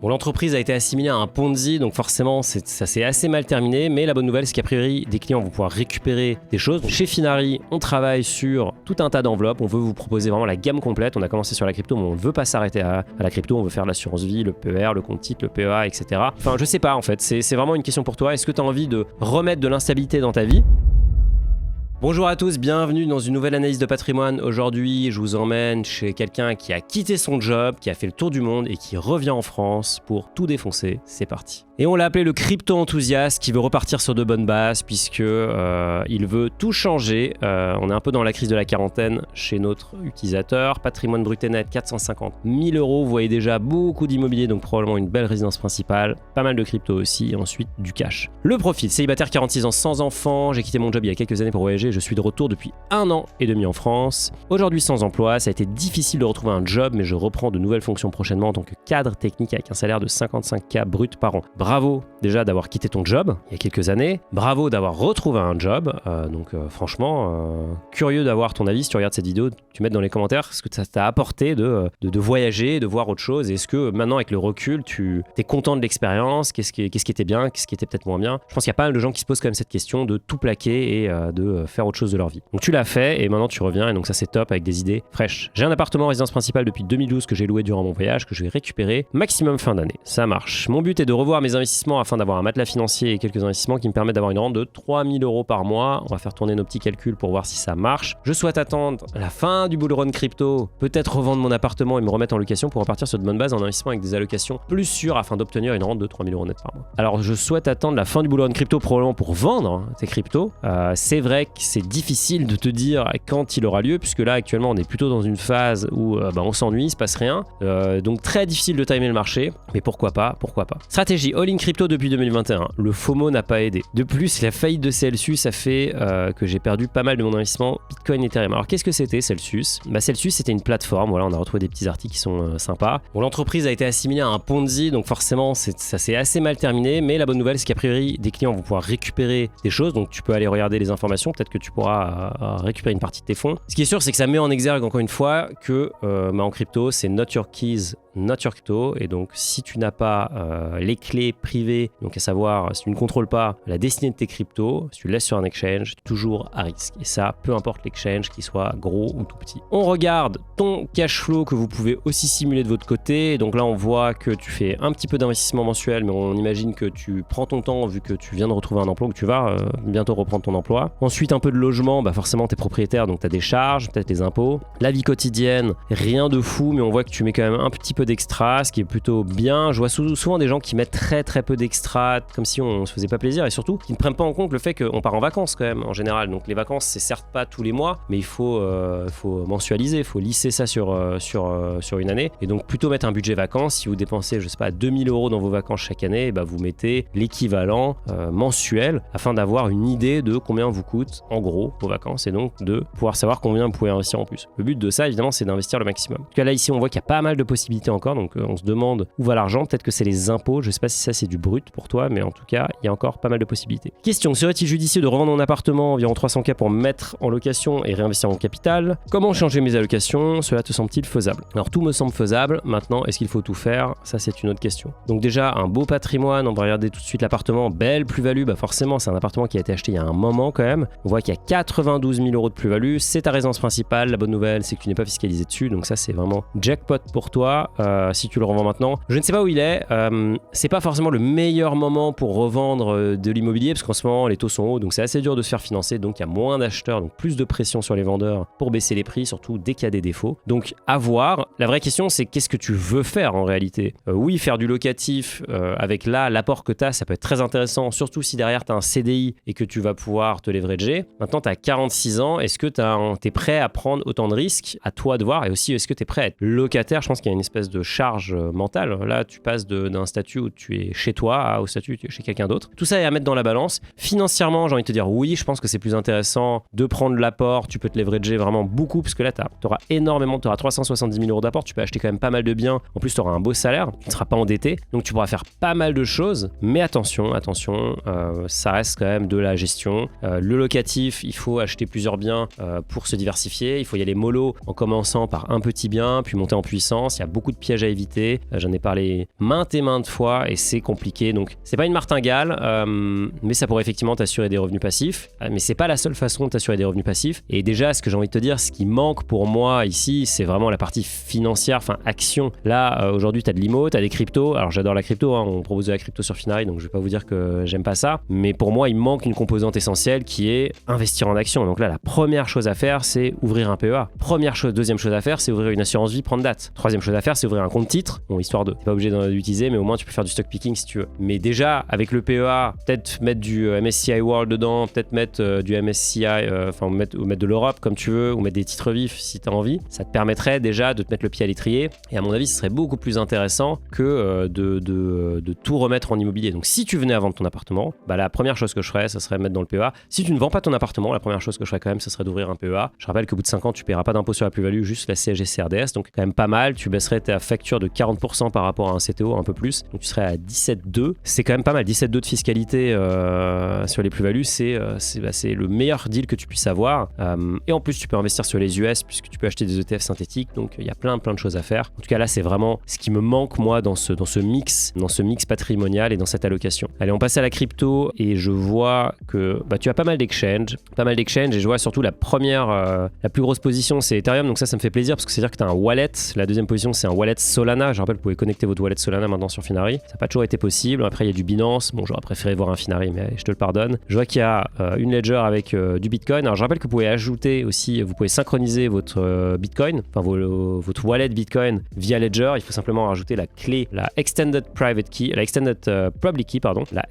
Bon, l'entreprise a été assimilée à un Ponzi, donc forcément ça s'est assez mal terminé, mais la bonne nouvelle c'est qu'a priori des clients vont pouvoir récupérer des choses. Donc, chez Finari, on travaille sur tout un tas d'enveloppes, on veut vous proposer vraiment la gamme complète. On a commencé sur la crypto, mais on ne veut pas s'arrêter à la crypto, on veut faire l'assurance vie, le PER, le compte titre, le PEA, etc. Enfin, je sais pas en fait, c'est vraiment une question pour toi. Est-ce que tu as envie de remettre de l'instabilité dans ta vie ? Bonjour à tous, bienvenue dans une nouvelle analyse de patrimoine. Aujourd'hui, je vous emmène chez quelqu'un qui a quitté son job, qui a fait le tour du monde et qui revient en France pour tout défoncer. C'est parti. Et on l'a appelé le crypto-enthousiaste qui veut repartir sur de bonnes bases puisque il veut tout changer. On est un peu dans la crise de la quarantaine chez notre utilisateur. Patrimoine brut et net, 450 000 €. Vous voyez déjà beaucoup d'immobilier, donc probablement une belle résidence principale. Pas mal de crypto aussi et ensuite du cash. Le profil, célibataire, 46 ans, sans enfant. J'ai quitté mon job il y a quelques années pour voyager. Je suis de retour depuis 1 an et demi en France. Aujourd'hui sans emploi, ça a été difficile de retrouver un job, mais je reprends de nouvelles fonctions prochainement en tant que cadre technique avec un salaire de 55K brut par an. Bravo déjà d'avoir quitté ton job il y a quelques années. Bravo d'avoir retrouvé un job. Franchement, curieux d'avoir ton avis. Si tu regardes cette vidéo, tu mets dans les commentaires ce que ça t'a apporté de voyager, de voir autre chose. Est-ce que maintenant avec le recul, tu es content de l'expérience? Qu'est-ce qui était bien? Qu'est-ce qui était peut-être moins bien? Je pense qu'il y a pas mal de gens qui se posent quand même cette question de tout plaquer et de faire autre chose de leur vie. Donc tu l'as fait et maintenant tu reviens et donc ça c'est top avec des idées fraîches. J'ai un appartement en résidence principale depuis 2012 que j'ai loué durant mon voyage, que je vais récupérer maximum fin d'année. Ça marche. Mon but est de revoir mes investissements afin d'avoir un matelas financier et quelques investissements qui me permettent d'avoir une rente de 3 000 € par mois. On va faire tourner nos petits calculs pour voir si ça marche. Je souhaite attendre la fin du bull run crypto, peut-être revendre mon appartement et me remettre en location pour repartir sur de bonnes bases en investissement avec des allocations plus sûres afin d'obtenir une rente de 3 000 € net par mois. Alors je souhaite attendre la fin du bull run crypto probablement pour vendre tes cryptos. C'est vrai que c'est difficile de te dire quand il aura lieu puisque là actuellement on est plutôt dans une phase où on s'ennuie, il se passe rien. Donc très difficile de timer le marché, mais pourquoi pas. Stratégie all-in crypto depuis 2021. Le FOMO n'a pas aidé. De plus, la faillite de Celsius a fait que j'ai perdu pas mal de mon investissement Bitcoin et Ethereum. Alors qu'est-ce que c'était Celsius? Celsius c'était une plateforme, voilà, on a retrouvé des petits articles qui sont sympas. Bon, l'entreprise a été assimilée à un Ponzi, donc forcément ça s'est assez mal terminé, mais la bonne nouvelle c'est qu'a priori des clients vont pouvoir récupérer des choses, donc tu peux aller regarder les informations, peut-être que tu pourras récupérer une partie de tes fonds. Ce qui est sûr c'est que ça met en exergue encore une fois que en crypto c'est not your keys, not your crypto, et donc si tu n'as pas les clés privées, donc à savoir si tu ne contrôles pas la destinée de tes cryptos, si tu le laisses sur un exchange, toujours à risque. Et ça, peu importe l'exchange, qu'il soit gros ou tout petit. On regarde ton cash flow que vous pouvez aussi simuler de votre côté. Donc là, on voit que tu fais un petit peu d'investissement mensuel, mais on imagine que tu prends ton temps vu que tu viens de retrouver un emploi, que tu vas bientôt reprendre ton emploi. Ensuite, un peu de logement, forcément, tu es propriétaire, donc tu as des charges, peut-être les impôts. La vie quotidienne, rien de fou, mais on voit que tu mets quand même un petit peu d'extra, ce qui est plutôt bien. Je vois souvent des gens qui mettent très peu d'extra, comme si on se faisait pas plaisir, et surtout qui ne prennent pas en compte le fait qu'on part en vacances quand même en général. Donc les vacances c'est certes pas tous les mois, mais il faut mensualiser, il faut lisser ça sur une année, et donc plutôt mettre un budget vacances. Si vous dépensez je sais pas 2 000 € dans vos vacances chaque année, vous mettez l'équivalent mensuel afin d'avoir une idée de combien vous coûtent en gros vos vacances et donc de pouvoir savoir combien vous pouvez investir en plus. Le but de ça évidemment c'est d'investir le maximum. En tout cas là ici on voit qu'il y a pas mal de possibilités encore, donc on se demande où va l'argent. Peut-être que c'est les impôts, je sais pas si ça c'est du brut pour toi, mais en tout cas il y a encore pas mal de possibilités. Question, serait-il judicieux de revendre mon appartement environ 300K pour mettre en location et réinvestir mon capital? Comment changer mes allocations? Cela te semble-t-il faisable? Alors tout me semble faisable. Maintenant, est-ce qu'il faut tout faire? Ça c'est une autre question. Donc déjà un beau patrimoine, on va regarder tout de suite l'appartement, belle plus-value, forcément c'est un appartement qui a été acheté il y a un moment quand même. On voit qu'il y a 92 000 € de plus-value, c'est ta résidence principale. La bonne nouvelle c'est que tu n'es pas fiscalisé dessus, donc ça c'est vraiment jackpot pour toi si tu le revends maintenant. Je ne sais pas où il est, c'est pas forcément le meilleur moment pour revendre de l'immobilier parce qu'en ce moment les taux sont hauts, donc c'est assez dur de se faire financer, donc il y a moins d'acheteurs, donc plus de pression sur les vendeurs pour baisser les prix, surtout dès qu'il y a des défauts. Donc à voir. La vraie question c'est qu'est-ce que tu veux faire en réalité? Oui, faire du locatif avec l'apport que tu as, ça peut être très intéressant, surtout si derrière tu as un CDI et que tu vas pouvoir te leverager. Maintenant tu as 46 ans, est-ce que tu es prêt à prendre autant de risques? À toi de voir. Et aussi est-ce que tu es prêt à être locataire? Je pense qu'il y a une espèce de charge mentale. Là tu passes d'un statut où tu es chez toi au statut où tu es chez quelqu'un d'autre. Tout ça est à mettre dans la balance. Financièrement, j'ai envie de te dire oui, je pense que c'est plus intéressant de prendre l'apport. Tu peux te leverager vraiment beaucoup parce que là, tu auras énormément, tu auras 370 000 € d'apport. Tu peux acheter quand même pas mal de biens. En plus, tu auras un beau salaire. Tu ne seras pas endetté. Donc, tu pourras faire pas mal de choses. Mais attention, ça reste quand même de la gestion. Le locatif, passif, il faut acheter plusieurs biens pour se diversifier. Il faut y aller mollo en commençant par un petit bien, puis monter en puissance. Il y a beaucoup de pièges à éviter. J'en ai parlé maintes et maintes fois et c'est compliqué. Donc, c'est pas une martingale, mais ça pourrait effectivement t'assurer des revenus passifs. Mais c'est pas la seule façon de t'assurer des revenus passifs. Et déjà, ce que j'ai envie de te dire, ce qui manque pour moi ici, c'est vraiment la partie financière, enfin action. Là, aujourd'hui, tu as de l'IMO, tu as des cryptos. Alors, j'adore la crypto, hein, on propose de la crypto sur Finari, donc je vais pas vous dire que j'aime pas ça. Mais pour moi, il manque une composante essentielle qui est investir en action. Donc là, la première chose à faire, c'est ouvrir un PEA. Première chose, deuxième chose à faire, c'est ouvrir une assurance vie, prendre date. Troisième chose à faire, c'est ouvrir un compte titre. Bon, histoire de, t'es pas obligé d'utiliser, mais au moins tu peux faire du stock picking si tu veux. Mais déjà, avec le PEA, peut-être mettre du MSCI World dedans, peut-être mettre du MSCI, ou mettre de l'Europe comme tu veux, ou mettre des titres vifs si tu as envie. Ça te permettrait déjà de te mettre le pied à l'étrier. Et à mon avis, ce serait beaucoup plus intéressant que de tout remettre en immobilier. Donc si tu venais à vendre ton appartement, bah, la première chose que je ferais, ça serait mettre dans le PEA. Si tu ne vends pas ton appartement, la première chose que je ferais quand même, ce serait d'ouvrir un PEA. Je rappelle qu'au bout de 5 ans, tu ne paieras pas d'impôt sur la plus-value, juste la CSG CRDS. Donc quand même pas mal. Tu baisserais ta facture de 40% par rapport à un CTO, un peu plus. Donc tu serais à 17,2. C'est quand même pas mal. 17,2 de fiscalité sur les plus-values, c'est le meilleur deal que tu puisses avoir. Et en plus, tu peux investir sur les US puisque tu peux acheter des ETF synthétiques. Donc il y a plein de choses à faire. En tout cas, là, c'est vraiment ce qui me manque, moi, dans ce mix patrimonial et dans cette allocation. Allez, on passe à la crypto et je vois que tu as pas mal d'exchanges et je vois surtout la plus grosse position, c'est Ethereum. Donc ça me fait plaisir parce que c'est-à-dire que tu as un wallet. La deuxième position, c'est un wallet Solana. Je rappelle, vous pouvez connecter votre wallet Solana maintenant sur Finari. Ça n'a pas toujours été possible. Après, il y a du Binance. Bon, j'aurais préféré voir un Finari, mais je te le pardonne. Je vois qu'il y a une ledger avec du Bitcoin. Alors, je rappelle que vous pouvez ajouter aussi, vous pouvez synchroniser votre Bitcoin, enfin votre wallet Bitcoin via Ledger. Il faut simplement rajouter la clé, la Extended Public Key, la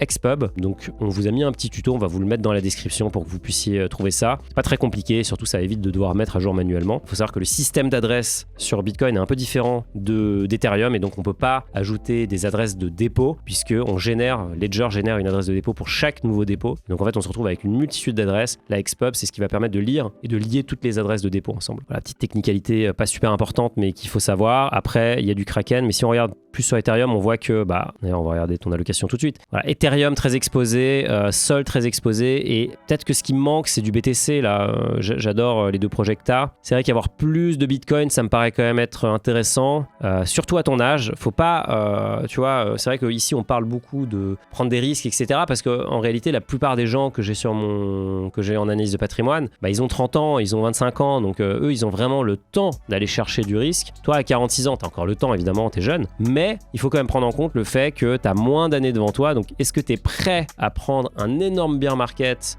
XPub. Donc, on vous a mis un petit tuto. On va vous le mettre dans la description pour que vous puissiez trouver ça. C'est pas très compliqué. Surtout, ça évite de devoir mettre à jour manuellement. Il faut savoir que le système d'adresse sur Bitcoin est un peu différent d'Ethereum et donc on peut pas ajouter des adresses de dépôt puisque Ledger génère une adresse de dépôt pour chaque nouveau dépôt. Donc en fait, on se retrouve avec une multitude d'adresses. La XPub, c'est ce qui va permettre de lire et de lier toutes les adresses de dépôt ensemble. Voilà, petite technicalité pas super importante mais qu'il faut savoir. Après, il y a du Kraken, mais si on regarde plus sur Ethereum, on voit que, d'ailleurs, on va regarder ton allocation tout de suite. Voilà, Ethereum très exposé, Sol très exposé, et peut-être que ce qui me manque, c'est du BTC. Là, j'adore les deux projets que t'as. C'est vrai qu'avoir plus de Bitcoin, ça me paraît quand même être intéressant, surtout à ton âge. Faut pas, tu vois, c'est vrai qu'ici, on parle beaucoup de prendre des risques, etc. Parce qu'en réalité, la plupart des gens que j'ai en analyse de patrimoine, ils ont 30 ans, ils ont 25 ans, donc eux, ils ont vraiment le temps d'aller chercher du risque. Toi, à 46 ans, t'as encore le temps, évidemment, t'es jeune, mais il faut quand même prendre en compte le fait que tu as moins d'années devant toi. Donc, est-ce que tu es prêt à prendre un énorme bear market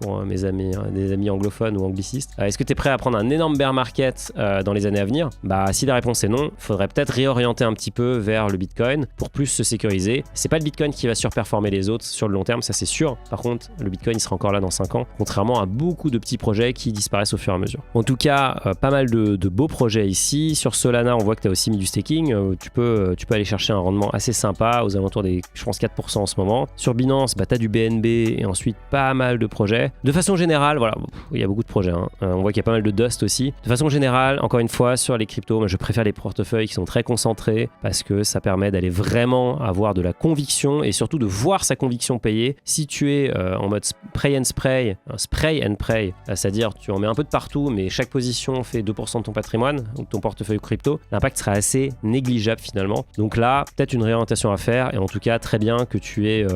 pour mes amis, des amis anglophones ou anglicistes? Est-ce que tu es prêt à prendre un énorme bear market dans les années à venir? Si la réponse est non, il faudrait peut-être réorienter un petit peu vers le Bitcoin pour plus se sécuriser. C'est pas le Bitcoin qui va surperformer les autres sur le long terme, ça c'est sûr. Par contre, le Bitcoin, il sera encore là dans 5 ans, contrairement à beaucoup de petits projets qui disparaissent au fur et à mesure. En tout cas, pas mal de beaux projets ici. Sur Solana, on voit que tu as aussi mis du staking. Tu peux aller chercher un rendement assez sympa aux alentours des, je pense, 4% en ce moment. Sur Binance, tu as du BNB et ensuite pas mal de projets. De façon générale, voilà, il y a beaucoup de projets. On voit qu'il y a pas mal de dust aussi. De façon générale, encore une fois, sur les cryptos, moi, je préfère les portefeuilles qui sont très concentrés parce que ça permet d'aller vraiment avoir de la conviction et surtout de voir sa conviction payer. Si tu es en mode spray and pray, c'est-à-dire tu en mets un peu de partout, mais chaque position fait 2% de ton patrimoine ou de ton portefeuille crypto, l'impact sera assez négligeable finalement. Donc là, peut-être une réorientation à faire et en tout cas, très bien que tu aies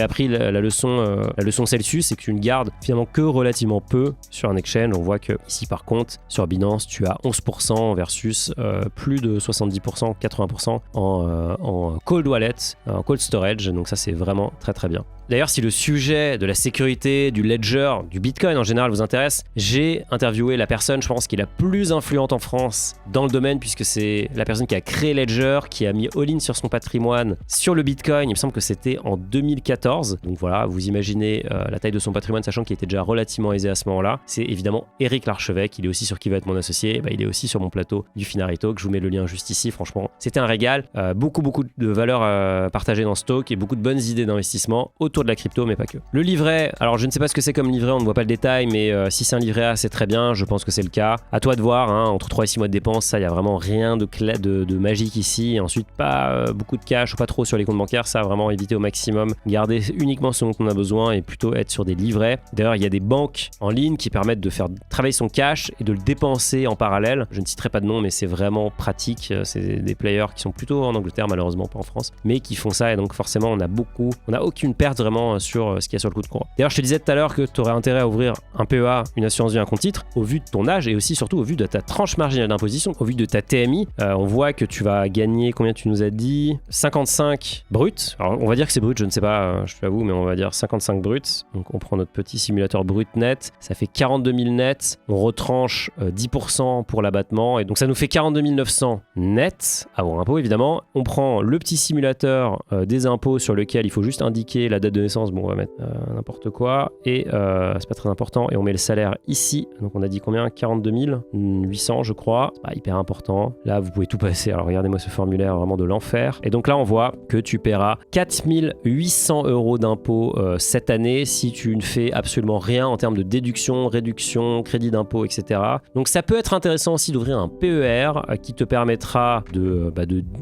appris la leçon Celsius et que tu ne gardes finalement que relativement peu sur un exchange. On voit que ici par contre, sur Binance, tu as 11% versus plus de 70%, 80% en cold wallet, en cold storage. Donc ça, c'est vraiment très très bien. D'ailleurs, si le sujet de la sécurité, du ledger, du Bitcoin en général vous intéresse, j'ai interviewé la personne, je pense, qui est la plus influente en France dans le domaine, puisque c'est la personne qui a créé Ledger, qui a mis all-in sur son patrimoine sur le Bitcoin. Il me semble que c'était en 2014. Donc voilà, vous imaginez la taille de son patrimoine, sachant qu'il était déjà relativement aisé à ce moment-là. C'est évidemment Eric Larchevêque. Il est aussi sur Qui va être mon associé. Il est aussi sur mon plateau du Finari Talk. Je vous mets le lien juste ici. Franchement, c'était un régal. Beaucoup de valeurs partagées dans ce talk et beaucoup de bonnes idées d'investissement autour de la crypto, mais pas que. Le livret, alors je ne sais pas ce que c'est comme livret, on ne voit pas le détail, mais si c'est un livret A, c'est très bien, je pense que c'est le cas. À toi de voir, entre 3 et 6 mois de dépenses, ça, il n'y a vraiment rien de magique ici. et ensuite pas beaucoup de cash ou pas trop sur les comptes bancaires, ça vraiment éviter au maximum, garder uniquement ce dont on a besoin et plutôt être sur des livrets. D'ailleurs, il y a des banques en ligne qui permettent de faire travailler son cash et de le dépenser en parallèle. Je ne citerai pas de nom, mais c'est vraiment pratique. C'est des players qui sont plutôt en Angleterre, malheureusement pas en France, mais qui font ça et donc forcément on n'a aucune perte vraiment sur ce qu'il y a sur le compte courant. D'ailleurs, je te disais tout à l'heure que tu aurais intérêt à ouvrir un PEA, une assurance vie, un compte titre, au vu de ton âge et aussi surtout au vu de ta tranche marginale d'imposition, au vu de ta TMI. On voit que tu vas gagner, combien tu nous as dit, 55 brut. Alors on va dire que c'est brut, je ne sais pas, je t'avoue, mais on va dire 55 brut. Donc on prend notre petit simulateur brut net, ça fait 42 000 net, on retranche 10% pour l'abattement et donc ça nous fait 42 900 net avant impôt évidemment. On prend le petit simulateur des impôts sur lequel il faut juste indiquer la date de naissance, bon on va mettre n'importe quoi et c'est pas très important et on met le salaire ici, donc on a dit combien, 42 800 je crois, c'est pas hyper important, là vous pouvez tout passer, alors regardez-moi ce formulaire vraiment de l'enfer et donc là on voit que tu paieras 4 800 € d'impôt cette année si tu ne fais absolument rien en termes de déduction, réduction, crédit d'impôt, etc. Donc ça peut être intéressant aussi d'ouvrir un PER qui te permettra de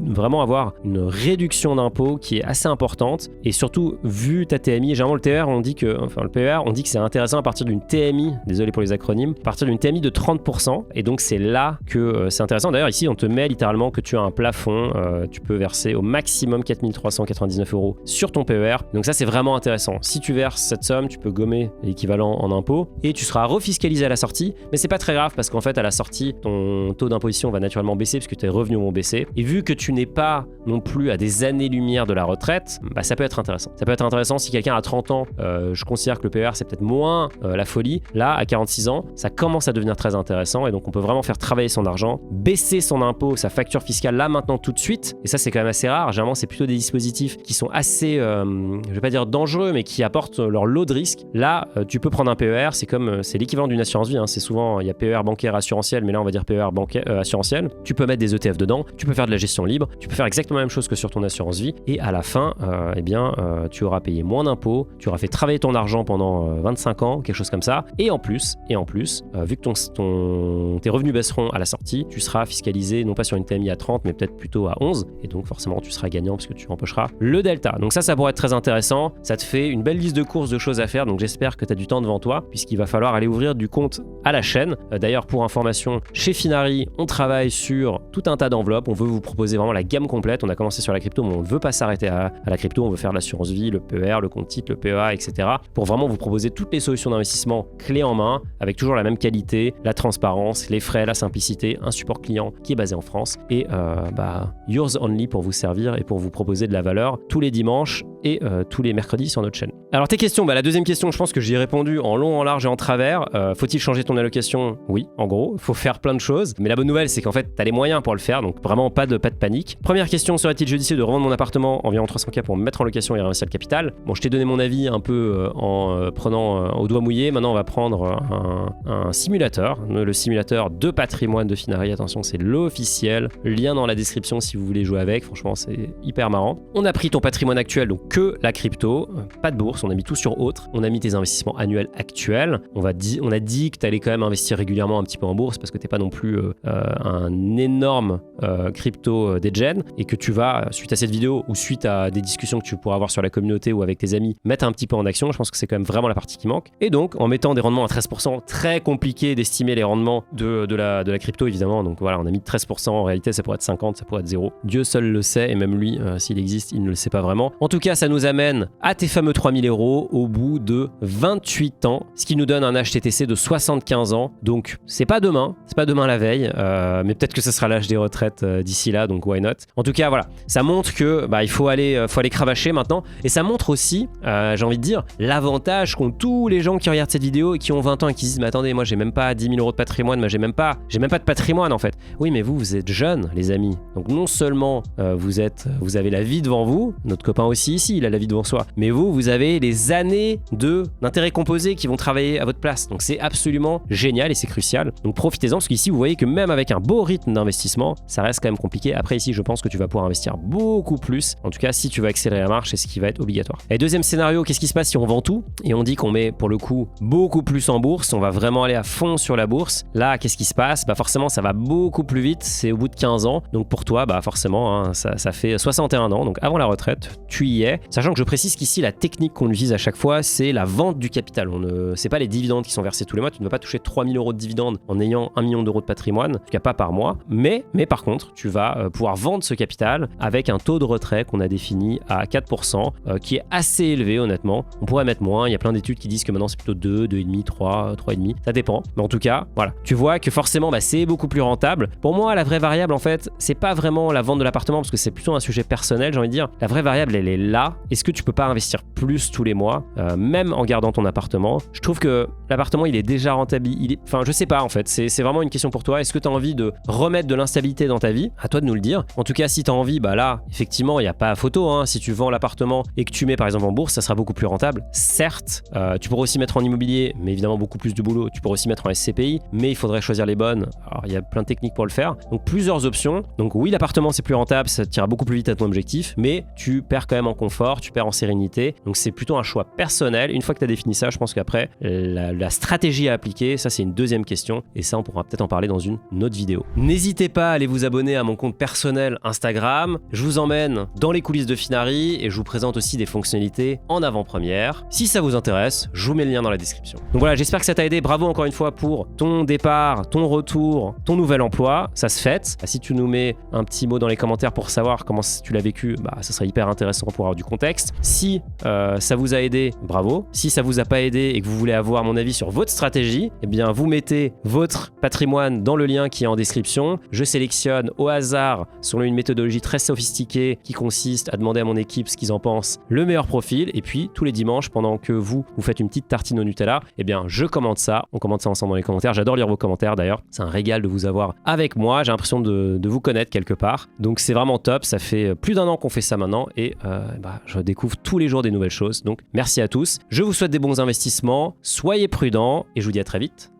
vraiment avoir une réduction d'impôt qui est assez importante et surtout vu ta TMI, généralement le PER on dit que c'est intéressant à partir d'une TMI, désolé pour les acronymes, à partir d'une TMI de 30% et donc c'est là que c'est intéressant. D'ailleurs ici on te met littéralement que tu as un plafond, tu peux verser au maximum 4 399 € sur ton PER, donc ça c'est vraiment intéressant. Si tu verses cette somme, tu peux gommer l'équivalent en impôt et tu seras refiscalisé à la sortie, mais c'est pas très grave parce qu'en fait à la sortie ton taux d'imposition va naturellement baisser puisque tes revenus vont baisser et vu que tu n'es pas non plus à des années-lumière de la retraite, ça peut être intéressant. Ça peut être intéressant si quelqu'un a 30 ans, je considère que le PER c'est peut-être moins la folie. Là à 46 ans, ça commence à devenir très intéressant et donc on peut vraiment faire travailler son argent, baisser son impôt, sa facture fiscale là maintenant tout de suite et ça c'est quand même assez rare. Généralement c'est plutôt des dispositifs qui sont assez, je vais pas dire dangereux mais qui apportent leur lot de risques. Là tu peux prendre un PER, c'est l'équivalent d'une assurance vie, hein. C'est souvent, il y a PER bancaire assurantiel mais là on va dire PER bancaire assurantiel. Tu peux mettre des ETF dedans, tu peux faire de la gestion libre, tu peux faire exactement la même chose que sur ton assurance vie et à la fin tu auras payé moins d'impôts, tu auras fait travailler ton argent pendant 25 ans, quelque chose comme ça et en plus vu que tes revenus baisseront à la sortie, tu seras fiscalisé non pas sur une TMI à 30 mais peut-être plutôt à 11 et donc forcément tu seras gagnant parce que tu empocheras le delta. Donc ça pourrait être très intéressant, ça te fait une belle liste de courses, de choses à faire, donc j'espère que tu as du temps devant toi puisqu'il va falloir aller ouvrir du compte à la chaîne. D'ailleurs pour information, chez Finari on travaille sur tout un tas d'enveloppes, on veut vous proposer vraiment la gamme complète. On a commencé sur la crypto mais on ne veut pas s'arrêter à la crypto, on veut faire l'assurance vie, le PER, le compte titre, le PEA, etc. pour vraiment vous proposer toutes les solutions d'investissement clés en main avec toujours la même qualité, la transparence, les frais, la simplicité, un support client qui est basé en France et yours only pour vous servir et pour vous proposer de la valeur tous les dimanches et tous les mercredis sur notre chaîne. Alors tes questions, la deuxième question, je pense que j'y ai répondu en long, en large et en travers. Faut-il changer ton allocation? Oui, en gros, faut faire plein de choses. Mais la bonne nouvelle, c'est qu'en fait, t'as les moyens pour le faire, donc vraiment pas de panique. Première question, serait-il judicieux de revendre mon appartement environ 300 000 pour me mettre en location et réinvestir le capital? Bon, je t'ai donné mon avis un peu en prenant au doigt mouillé. Maintenant, on va prendre un simulateur, le simulateur de patrimoine de Finari. Attention, c'est l'officiel. Lien dans la description si vous voulez jouer avec. Franchement, c'est hyper marrant. On a pris ton patrimoine actuel, donc que la crypto, pas de bourse, on a mis tout sur autre, on a mis tes investissements annuels actuels, on a dit que tu allais quand même investir régulièrement un petit peu en bourse parce que t'es pas non plus un énorme crypto degen et que tu vas, suite à cette vidéo ou suite à des discussions que tu pourras avoir sur la communauté ou avec tes amis, mettre un petit peu en action. Je pense que c'est quand même vraiment la partie qui manque. Et donc, en mettant des rendements à 13%, très compliqué d'estimer les rendements de la crypto évidemment, donc voilà, on a mis 13%, en réalité ça pourrait être 50, ça pourrait être 0. Dieu seul le sait et même lui, s'il existe, il ne le sait pas vraiment. En tout cas, ça nous amène à tes fameux 3 000 € au bout de 28 ans, ce qui nous donne un HTTC de 75 ans. Donc c'est pas demain la veille, mais peut-être que ce sera l'âge des retraites d'ici là, donc why not. En tout cas, voilà, ça montre que il faut aller cravacher maintenant, et ça montre aussi, j'ai envie de dire, l'avantage qu'ont tous les gens qui regardent cette vidéo et qui ont 20 ans et qui se disent mais attendez, moi j'ai même pas 10 000 € de patrimoine, moi j'ai même pas de patrimoine en fait. Oui, mais vous êtes jeunes les amis, donc non seulement vous avez la vie devant vous, notre copain aussi ici, aussi, il a la vie devant soi. Mais vous avez les années d'intérêts composés qui vont travailler à votre place. Donc c'est absolument génial et c'est crucial. Donc profitez-en parce qu'ici, vous voyez que même avec un beau rythme d'investissement, ça reste quand même compliqué. Après ici, je pense que tu vas pouvoir investir beaucoup plus. En tout cas, si tu veux accélérer la marche, c'est ce qui va être obligatoire. Et deuxième scénario, qu'est-ce qui se passe si on vend tout et on dit qu'on met pour le coup beaucoup plus en bourse, on va vraiment aller à fond sur la bourse. Là, qu'est-ce qui se passe? Bah forcément, ça va beaucoup plus vite. C'est au bout de 15 ans. Donc pour toi, bah forcément, hein, ça fait 61 ans. Donc avant la retraite, tu y es. Sachant que je précise qu'ici, la technique qu'on utilise à chaque fois, c'est la vente du capital. C'est pas les dividendes qui sont versés tous les mois. Tu ne vas pas toucher 3000 € de dividendes en ayant 1 million d'euros de patrimoine, en tout cas pas par mois. Mais par contre, tu vas pouvoir vendre ce capital avec un taux de retrait qu'on a défini à 4%, qui est assez élevé honnêtement. On pourrait mettre moins. Il y a plein d'études qui disent que maintenant c'est plutôt 2, 2,5, 3, 3,5. Ça dépend. Mais en tout cas, voilà. Tu vois que forcément, bah, c'est beaucoup plus rentable. Pour moi, la vraie variable, en fait, c'est pas vraiment la vente de l'appartement parce que c'est plutôt un sujet personnel, j'ai envie de dire. La vraie variable, elle est là. Est-ce que tu peux pas investir plus tous les mois, même en gardant ton appartement? Je trouve que l'appartement, il est déjà rentable. Enfin, je sais pas en fait. C'est vraiment une question pour toi. Est-ce que tu as envie de remettre de l'instabilité dans ta vie? À toi de nous le dire. En tout cas, si tu as envie, bah là, effectivement, il n'y a pas photo. Hein. Si tu vends l'appartement et que tu mets par exemple en bourse, ça sera beaucoup plus rentable. Certes, tu pourrais aussi mettre en immobilier, mais évidemment beaucoup plus de boulot. Tu pourrais aussi mettre en SCPI, mais il faudrait choisir les bonnes. Alors, il y a plein de techniques pour le faire. Donc, plusieurs options. Donc, oui, l'appartement, c'est plus rentable, ça t'ira beaucoup plus vite à ton objectif, mais tu perds quand même en confort, tu perds en sérénité. Donc, c'est plutôt un choix personnel. Une fois que tu as défini ça, je pense qu'après, la stratégie à appliquer, ça, c'est une deuxième question. Et ça, on pourra peut-être en parler dans une autre vidéo. N'hésitez pas à aller vous abonner à mon compte personnel Instagram. Je vous emmène dans les coulisses de Finari et je vous présente aussi des fonctionnalités en avant-première. Si ça vous intéresse, je vous mets le lien dans la description. Donc voilà, j'espère que ça t'a aidé. Bravo encore une fois pour ton départ, ton retour, ton nouvel emploi. Ça se fête. Si tu nous mets un petit mot dans les commentaires pour savoir comment tu l'as vécu, bah, ça serait hyper intéressant pour avoir du contexte. Si ça vous a aidé, bravo. Si ça vous a pas aidé et que vous voulez avoir mon avis sur votre stratégie, eh bien vous mettez votre patrimoine dans le lien qui est en description. Je sélectionne au hasard, selon une méthodologie très sophistiquée qui consiste à demander à mon équipe ce qu'ils en pensent, le meilleur profil. Et puis tous les dimanches, pendant que vous faites une petite tartine au Nutella, eh bien je commente ça. On commente ça ensemble dans les commentaires. J'adore lire vos commentaires d'ailleurs. C'est un régal de vous avoir avec moi. J'ai l'impression de vous connaître quelque part. Donc c'est vraiment top. Ça fait plus d'1 an qu'on fait ça maintenant et je découvre tous les jours des nouvelles choses. Donc merci à tous. Je vous souhaite des bons investissements. Soyez prudents et je vous dis à très vite